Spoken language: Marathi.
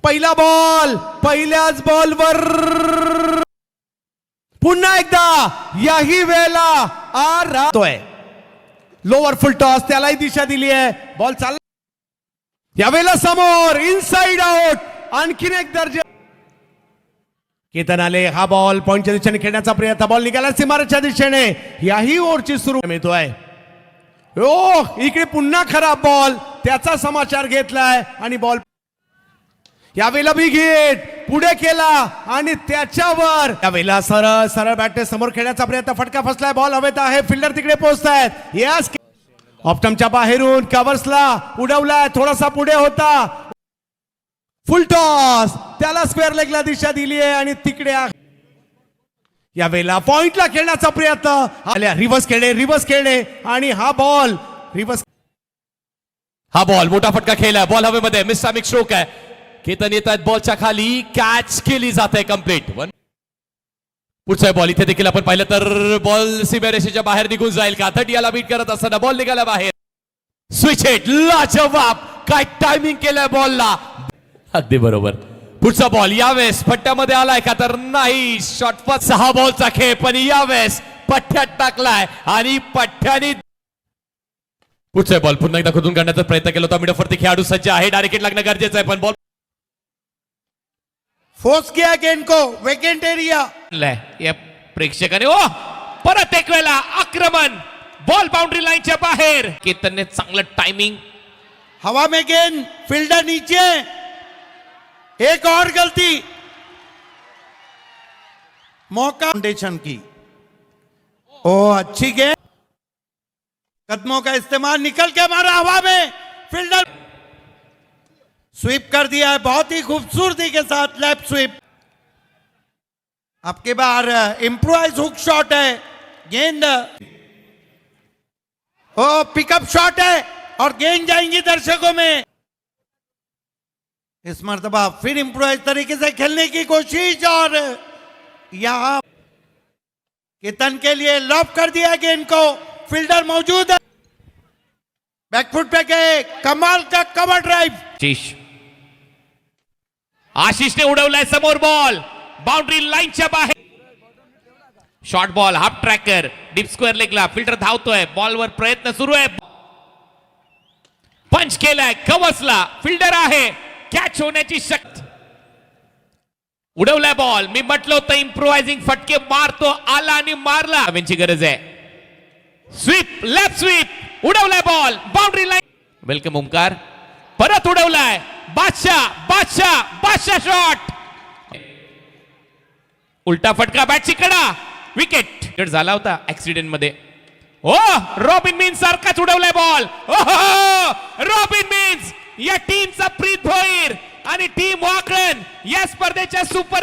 पहिला बॉल, पहिल्याच बॉलवर पुन्हा एकदा याही वेळेला राहतोय लोअर फुल टॉस, त्यालाही दिशा दिली आहे. बॉल चालला यावेळेला समोर इनसाइड आउट, आणखीन एक दर्जा. केतन आले, हा बॉल पॉइंटच्या दिशेने खेळण्याचा प्रयत्न, बॉल निघाला सीमारेच्या दिशेने. याही ओव्हरची सुरू मिळतोय. ओ इकडे पुन्हा खराब बॉल, त्याचा समाचार घेतलाय आणि बॉल यावेळेला बिग हिट पुढे केला आणि त्याच्यावर यावेळेला सरळ सरळ बॅटने समोर खेळण्याचा प्रयत्न, फटका फसलाय, बॉल हवेत आहे, फिल्डर तिकडे पोहोचतायत. यस ऑप्टमच्या बाहेरून कव्हर्सला उडवलाय, थोडासा पुढे होता, फुल टॉस, त्याला स्क्वेअर लेगला दिशा दिली आहे आणि तिकडे यावेळेला पॉइंटला खेळण्याचा प्रयत्न, रिव्हर्स खेळणे आणि हा बॉल रिव्हर्स. हा बॉल मोठा फटका खेळलाय, बॉल हवेमध्ये, मिसॅमिक स्ट्रोक आहे. केतन येत आहेत बॉलच्या खाली, कॅच केली जाते कंप्लीट. पुढचा बॉल इथे देखील आपण पाहिलं तर बॉल सीमारेषेच्या बाहेर निघून जाईल का? 30 याला बीट करत असताना बॉल निघाला बाहेर. स्विच हिट, लाजवाब, काय टायमिंग केलंय बॉलला, अगदी बरोबर. पुढचा बॉल यावेळेस पट्ट्यामध्ये आलाय का? तर नाही. शॉर्टपट 6 बॉलचा खेळ, पण यावेळेस पट्ट्यात टाकलाय आणि पट्ट्याने पुढचा बॉल पुन्हा एकदा खोदून काढण्याचा प्रयत्न केला होता. मिडफवरती खेळाडू सज्ज आहे, डायरेक्ट लागणं गरजेचं आहे, पण बॉल फोर्स किया गेंद को वेकेंट एरिया. या प्रेक्षकाने ओ परत एक वेळा आक्रमण, बॉल बाउंड्री लाईनच्या बाहेर. केतनने चांगलं टायमिंग, हवा में गेंद, फील्डर नीचे, एक और गलती, मौका फाउंडेशन की. ओ अच्छी गेंद, कदमों का इस्तेमाल, निकल के मारा हवा में, फील्डर स्वीप कर दिया है बहुत ही खूबसूरती के साथ, लेफ्ट स्वीप. आपके बाहर इंप्रोवाइज हुक शॉट है, गेंद ओ पिकअप शॉट है और गेंद जाएंगी दर्शकों में. इस मर्तबा फिर इंप्रोवाइज तरीके से खेलने की कोशिश और यहां केतन के लिए लॉब कर दिया गेंद को, फील्डर मौजूद है, बैकफुट पे गए, कमाल का कवर ड्राइव. आशिषने उडवलाय समोर बॉल, बाउंड्री लाईनच्या बाहेर. Short ball, half tracker, deep square लेगला, फिल्डर धावतोय, बॉलवर प्रयत्न सुरू आहे, पंच केलाय, कव्हर्सला, फिल्डर आहे, कॅच होण्याची शक्ती. उडवलाय बॉल, मी म्हटलं होतं इम्प्रोवायझिंग फटके मारतो, आला आणि मारला, यांची गरज आहे. स्वीप, लेफ्ट स्वीप, उडवलाय ball, boundary line. Welcome Omkar, परत उडवलाय, बादशाह शॉट, उलटा फटका, बॅटची कडा, विकेट झाला होता ऍक्सिडेंट मध्ये. ओ रॉबिन मीन्स सारखाच उडवलाय बॉल. रॉबिन मीन्स या टीमचा प्रीत भोईर आणि टीम वाकळण या स्पर्धेच्या सुपर